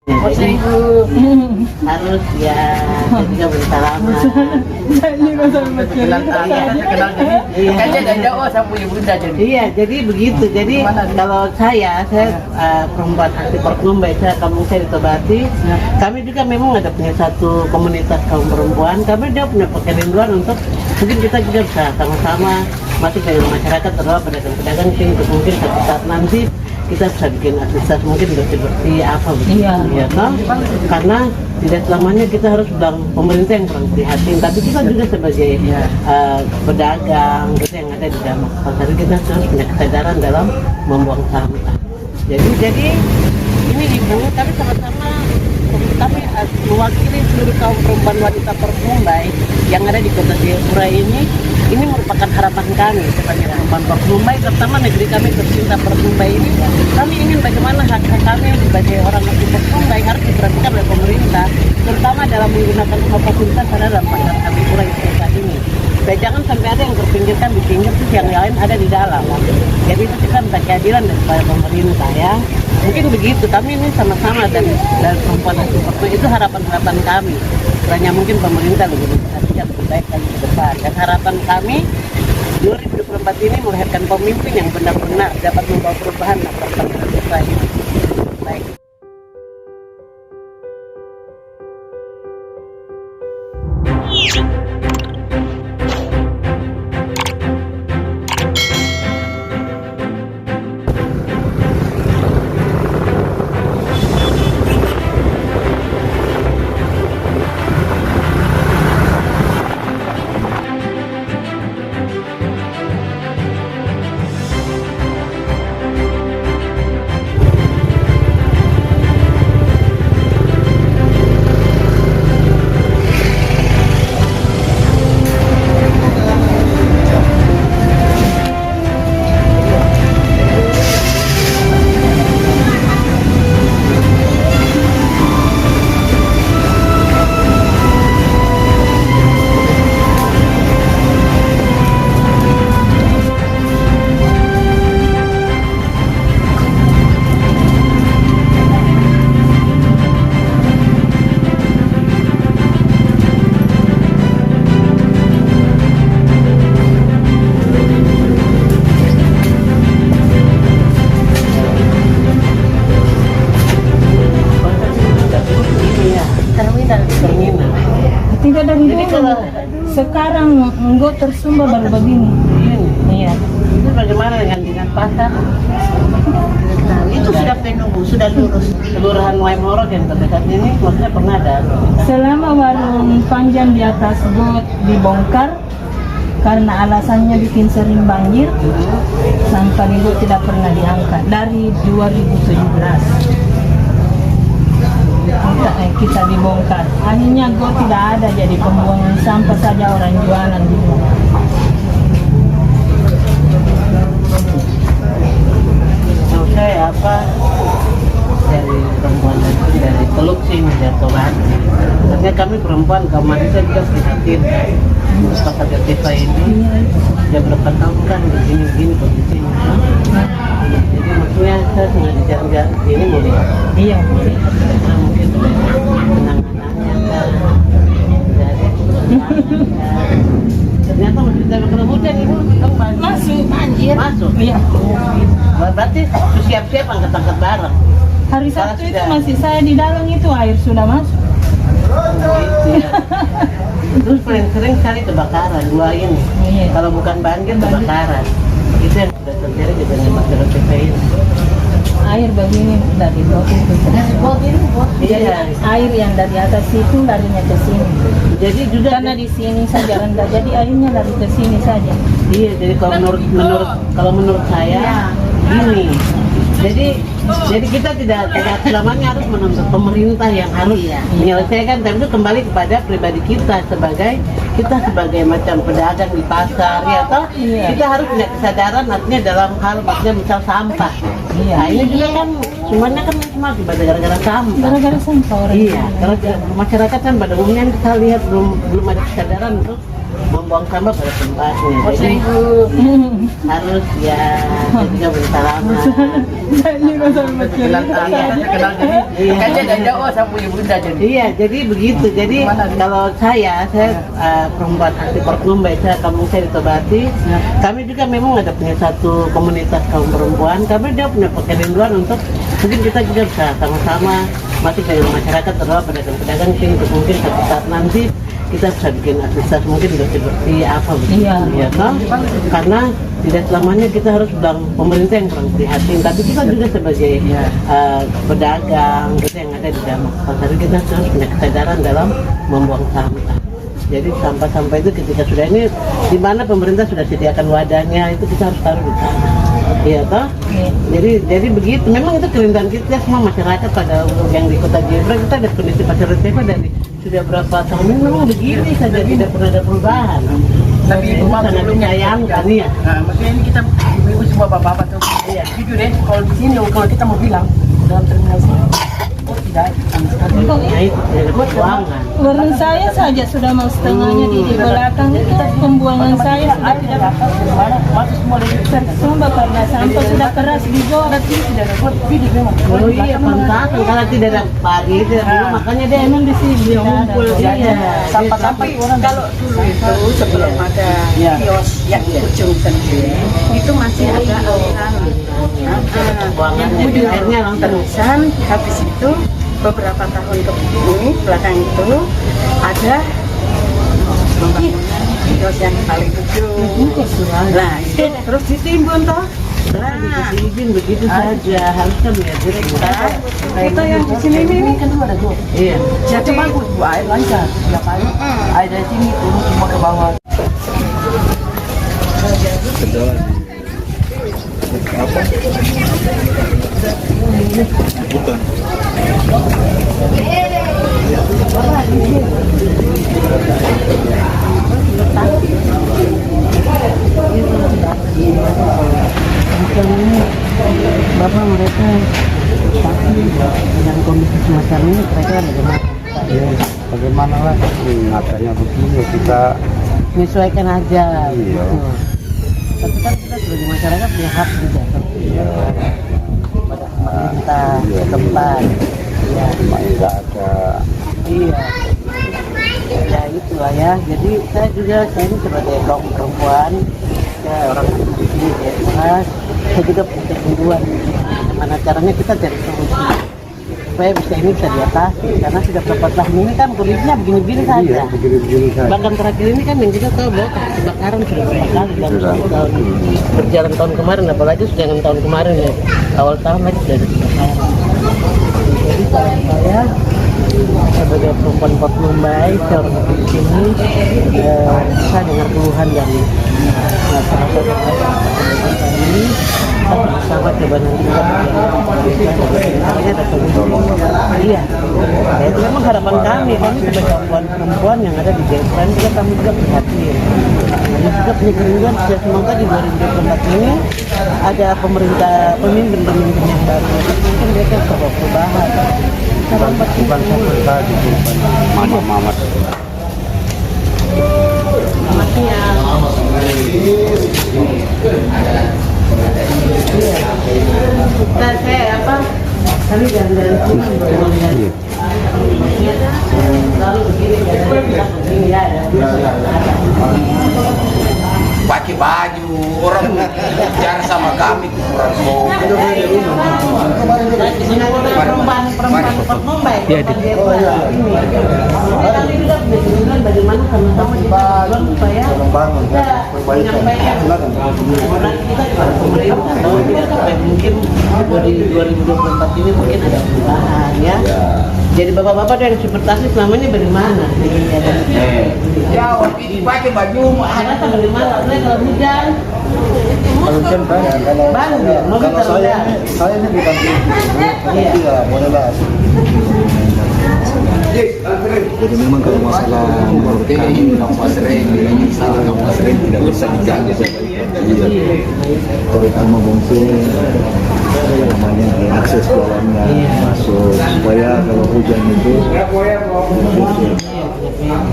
Jadi harus ya jadi nggak bersalaman. Kayaknya dari jauh sama punya bunda jadi. Iya, jadi begitu. Jadi kalau saya perempuan aktif Pornumbai, saya kampung saya di Tobati. Kami juga memang ada punya satu komunitas kaum perempuan. Kami juga punya kerinduan untuk mungkin kita juga bisa sama-sama masuk dari masyarakat terutama pedagang-pedagang mungkin satu saat nanti kita bisa bikin aktivitas mungkin bersih-bersih apa begitu ya toh? Karena tidak selamanya kita harus bilang pemerintah yang kurang prihatin, tapi kita juga sebagai pedagang gitu yang ada di dalam pasar kita harus punya kesadaran dalam membuang sampah. Jadi ini ibu, tapi sama-sama kami mewakili seluruh kaum perempuan wanita Pornumbai yang ada di Kota Jayapura ini merupakan harapan kami sebagai perempuan Pornumbai, terutama negeri kami tercinta Pornumbai ini. Kami ingin bagaimana hak-hak kami sebagai orang asli Pornumbai harus diperhatikan oleh pemerintah, terutama dalam menggunakan semua fasilitas ada dalam pasar Jayapura saat ini. Dan jangan sampai ada yang terpinggirkan di pinggir, terus yang lain ada di dalam. Jadi itu kita minta keadilan dari pemerintah ya. Mungkin begitu, kami ini sama-sama dari perempuan asli Pornumbai itu harapan-harapan kami. Hanya mungkin pemerintah lebih baik lagi ke depan. Dan harapan kami 2024 ini melahirkan pemimpin yang benar-benar dapat membawa perubahan atas bangsa kita ini. Baik. Tidak dari dulu. Sekarang enggak tersumbat baru begini. Iya. Itu bagaimana dengan dinas pasar? Nah, itu sudah penuh, sudah lurus. Kelurahan Waimoro yang terdekat ini maksudnya pernah ada. Selama warung panjang di atas got dibongkar karena alasannya bikin sering banjir, sampah di got tidak pernah diangkat dari 2017. Kita dibongkar, akhirnya got tidak ada, jadi pembuangan sampah saja orang jualan di bawah. Menurut saya dari perempuan dari Teluk sih menjatuhkan. Karena kami perempuan kaum wanita juga prihatin pasar Jayapura ini sudah berapa tahun kan begini kondisinya. Jadi maksudnya saya sengaja jalan ini mau lihat. Iya. Nah, mungkin penanganannya kan dari ternyata masih tidak kena hujan ibu Masuk banjir. masuk. Iya. Berarti siap-siap angkat-angkat barang. Hari Sabtu itu masih saya di dalam itu air sudah masuk. Gitu ya. Terus paling sering sekali kebakaran dua ini. Iya. Kalau bukan banjir kebakaran. Itu yang sudah terjadi di dalam masyarakat kita ini. Air begini dari bawah itu. Iya. Air yang dari atas itu larinya ke sini. Jadi juga Karena di sini saja rendah, jadi airnya lari ke sini saja. iya. Jadi kalau menurut saya gini. Jadi kita tidak selamanya harus menuntut pemerintah yang harus menyelesaikan, tapi itu kembali kepada pribadi kita sebagai macam pedagang di pasar ya toh. Kita harus punya kesadaran artinya dalam hal maksudnya misal sampah. Nah, ini juga kan semuanya kan cuma gara-gara sampah. Gara-gara sampah orang. Iya, karena masyarakat kan pada umumnya kita lihat belum ada kesadaran untuk membuang sampah pada tempatnya. Oh, Jadi Ibu. harus ya ketika bersalaman. Ini nggak sampai Kenal kenal jadi. Iya. Kaca ada oh sapu ibu bunda jadi. Iya, jadi begitu. Jadi kalau saya perempuan aktif Portmumbai, saya kampung saya di Tobati. Kami juga memang ada punya satu komunitas kaum perempuan. Kami juga punya kerinduan untuk mungkin kita juga bisa sama-sama masuk dengan masyarakat terutama pedagang-pedagang untuk mungkin suatu saat nanti kita bisa bikin aktivitas mungkin juga seperti apa begitu ya toh? Karena tidak selamanya kita harus bilang pemerintah yang kurang prihatin, tapi kita juga sebagai pedagang kita yang ada di dalam pasar kita harus punya kesadaran dalam membuang sampah. Jadi sampah-sampah itu ketika sudah ini di mana pemerintah sudah sediakan wadahnya itu kita harus taruh di sana. Iya toh? Jadi begitu. Memang itu kerinduan kita semua masyarakat pada yang di Kota Jayapura. Kita ada kondisi pasar Resepa dari sudah berapa tahun ini memang begini saja, tidak pernah ada perubahan. Tapi ibu mau sangat disayangkan ya. Nah, maksudnya ini kita ibu semua bapak-bapak tuh. Iya. Jujur deh, kalau di sini kalau kita mau bilang dalam terminal sini, oh tidak, sama sekali. Ya itu tidak ada perjuangan. Warung saya saja sudah mau setengahnya di belakang itu pembuangan saya sudah tidak Masuk semua dari tersumbat karena sampah sudah keras dibuat. tidak ada buat bidik memang. Oh iya, pantas kalau tidak ada pagi, tidak dulu makanya dia emang di sini ngumpul dia. Sampah-sampah orang Kalau dulu itu sebelum ada kios yang di ujung sendiri itu masih ada aliran Buangan yang kemudian airnya langsung. terusan habis itu beberapa tahun ke ini belakang itu ada kios yang paling ujung. Nah itu terus ditimbun toh. Nah Izin begitu saja, harus kan ya kita yang di sini ini kan ada tuh. Iya. Jadi bagus bu, air lancar tiap hari. Air dari sini turun semua ke bawah. Bukan. Bukan ini Bapak mereka tapi dengan kondisi semacam ini mereka bagaimana? Bagaimana lah? Adanya begini kita Menyesuaikan aja. Iya. Gitu. Tapi kan kita sebagai masyarakat punya hak juga kan? Pada pemerintah setempat. Ya. cuma nggak ada. Iya. Ya itulah ya. Jadi saya ini sebagai kaum perempuan, ya orang di sini ya, saya juga punya kerinduan. Gimana caranya kita cari solusi supaya ini bisa diatasi karena sudah beberapa tahun ini kan kondisinya begini-begini saja. Iya, begini-begini saja. Bahkan terakhir ini kan yang kita tahu bahwa kebakaran sudah berapa kali dalam Sudah. 1 tahun berjalan tahun kemarin, apalagi sudah dengan tahun kemarin ya awal tahun lagi sudah ada kebakaran. Jadi kalau saya sebagai perempuan Portmumbai, saya orang di sini, saya dengar keluhan dari masyarakat yang ada ini, kita bersama coba nanti kita ada solusi. Iya, ya, itu memang harapan kami sebagai perempuan yang ada di Jayapura juga kami juga prihatin. Kami juga punya kerinduan semoga di 2024 ini ada pemimpin yang baru, mungkin mereka bisa bawa perubahan. Bukan sampai tadi, bukan mama-mama. Selamat siang. Iya. Nah, saya kami jalan-jalan sini lalu begini ya pakai baju orang bicara sama kami kurang mau perempuan Portmumbai kami juga berjalan bagaimana sama-sama kita berjuang supaya kita menyampaikan orang kita kepada pemerintah bahwa kita sampai mungkin di 2024 ini mungkin ada perubahan ya. Jadi bapak-bapak dari transportasi selama ini bagaimana? jauh pakai baju Ada bagaimana? Kalau hujan Kalau hujan banyak. banyak ya, mobil Kalau terendam. saya ini bukan itu ya, boleh lah. Jadi memang kalau masalah menurunkan kampas rem, kampas rem tidak bisa dijaga. Terutama mungkin namanya akses jalannya masuk supaya kalau hujan itu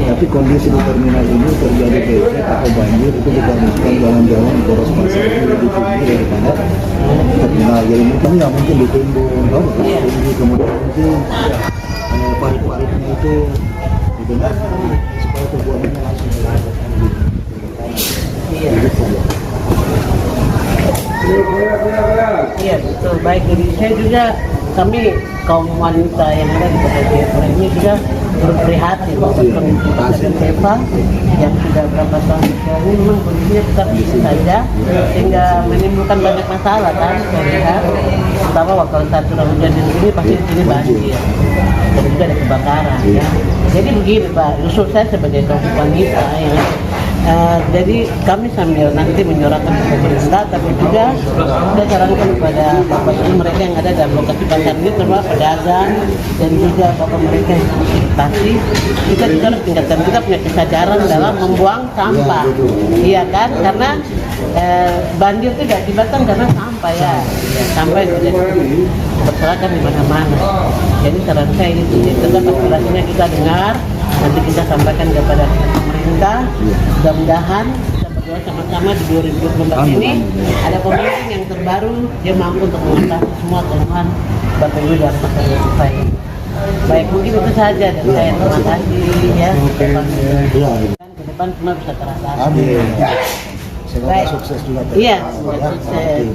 tapi Tapi kondisi di terminal ini terjadi becek atau banjir itu dikarenakan jalan-jalan poros pasar itu lebih tinggi daripada terminal. Jadi mungkin nggak mungkin ditimbun, tinggi kemudian mungkin parit-paritnya itu dibenarkan supaya tubuhannya langsung dilakukan gitu. Iya betul, baik. Jadi saya juga, kami kaum wanita yang ada di Kota Jayapura ini juga berprihatin bahwa kondisi Seva yang sudah berapa tahun ini memang kondisinya tetap begitu saja, sehingga menimbulkan banyak masalah kan. Saya lihat, pertama kalau saat curah hujan di sini pasti di sini banjir, dan juga ada kebakaran. Ya. Jadi begini Pak, usul saya sebagai kaum wanita yang jadi kami sambil nanti menyuarakan ke pemerintah, tapi juga kita sarankan kepada bapak ibu mereka yang ada dalam lokasi pasar ini, terutama pedagang dan juga bapak mereka yang investasi, kita juga harus tingkatkan, kita punya kesadaran dalam membuang sampah, iya kan? Karena banjir itu diakibatkan karena sampah ya, sampah itu berserakan di mana-mana. Jadi saran saya ini tetap aspirasinya kita dengar, nanti kita sampaikan kepada pemerintah. Mudah-mudahan kita berdoa sama-sama di 2024 ini ada pemimpin yang terbaru, dia mampu untuk mengatasi semua keluhan Bapak Ibu dan masyarakat. Baik, mungkin itu saja dan saya terima kasih ya. Ke depan semua bisa terasa. Amin. Semoga Baik. sukses juga. Iya, semoga sukses.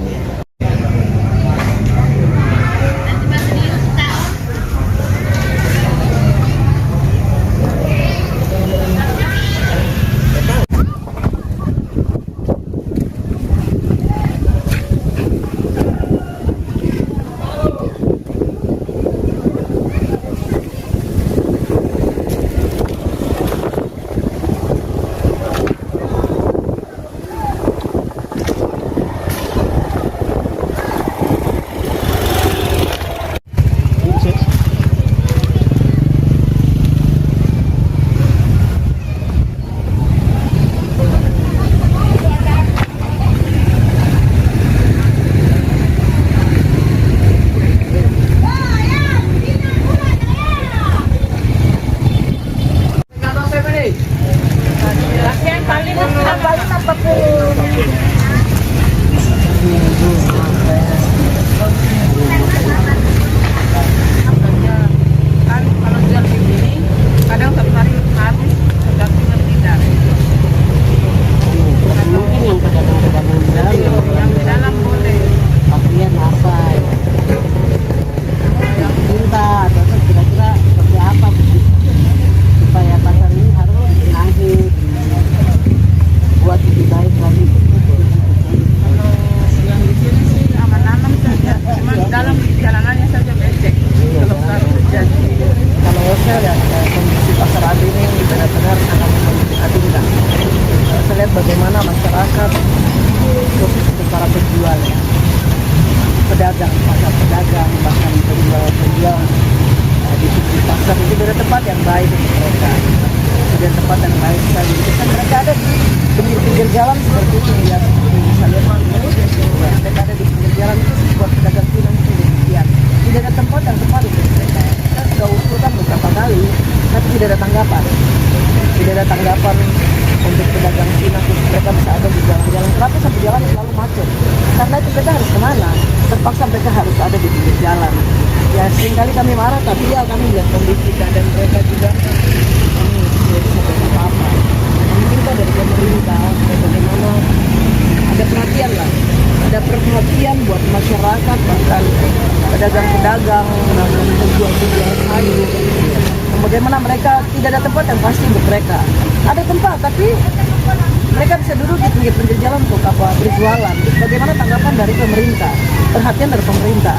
bagaimana masyarakat khusus untuk para penjual ya, pedagang, pasar pedagang, bahkan penjual di pasar itu dari tempat yang baik untuk mereka, dari tempat yang baik sekali. Kan mereka ada di pinggir jalan seperti itu ya, bisa lihat ya, mereka ada di pinggir jalan itu buat pedagang Cina itu demikian. Tidak ada tempat yang tepat untuk mereka. Kita sudah usulkan beberapa kali, tapi tidak ada tanggapan. Tidak ada tanggapan untuk pedagang Cina, terus mereka bisa ada di jalan-jalan. Kenapa sampai jalan selalu macet? Karena itu mereka harus kemana? Terpaksa mereka harus ada di pinggir jalan. Ya seringkali kami marah, tapi ya kami lihat kondisi dan mereka juga kami tidak bisa berbuat apa. Mungkin kita dari pemerintah, bagaimana ada perhatian lah, ada perhatian buat masyarakat, bahkan pedagang-pedagang dan penjual-penjual sayur. Bagaimana mereka tidak ada tempat yang pasti untuk mereka. Ada tempat, tapi mereka bisa duduk di pinggir-pinggir jalan untuk apa berjualan. Bagaimana tanggapan dari pemerintah, perhatian dari pemerintah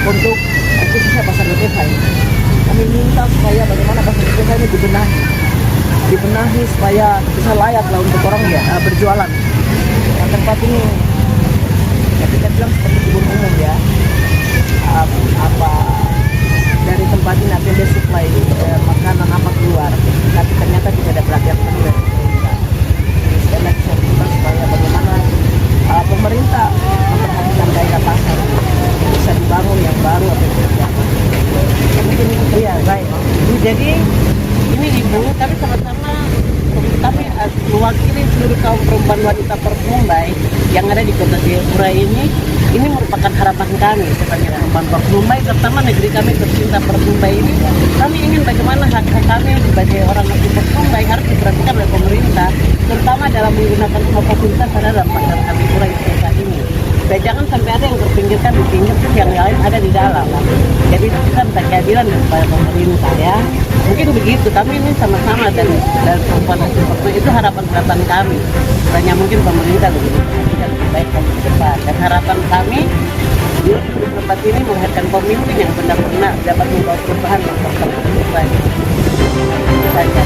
untuk khususnya pasar BTH ini. Kami minta supaya bagaimana pasar BTH ini dibenahi supaya bisa layak lah untuk orang ya berjualan. Nah, tempat ini ya kita bilang seperti kebun umum ya. Apa dari tempat ini nanti dia supply makanan apa keluar, tapi ternyata tidak ada perhatian penuh dari pemerintah. Sekali lagi saya minta supaya bagaimana pemerintah memperhatikan daerah pasar bisa dibangun yang baru atau tidak. Mungkin itu ya baik. Jadi ini Ibu, tapi sama-sama kami mewakili seluruh kaum perempuan wanita Port Mumbai yang ada di kota Jayapura ini merupakan harapan kami sebagai perempuan Port Mumbai, terutama negeri kami tercinta Port Mumbai ini. Kami ingin bagaimana hak-hak kami sebagai orang asli Port Mumbai harus diperhatikan oleh pemerintah, terutama dalam menggunakan semua fasilitas ada dalam pasar Kapipura Istiqlal ini. Dan jangan sampai ada yang terpinggirkan di pinggir, terus yang lain ada di dalam. Jadi itu kan keadilan kepada pemerintah ya. Mungkin begitu, kami ini sama-sama dan perempuan asli Port Mumbai itu harapan-harapan kami. Hanya mungkin pemerintah lebih baik ke depan. Dan harapan kami di tempat ini melahirkan pemimpin yang benar-benar dapat membawa perubahan untuk Port Mumbai. Itu saja.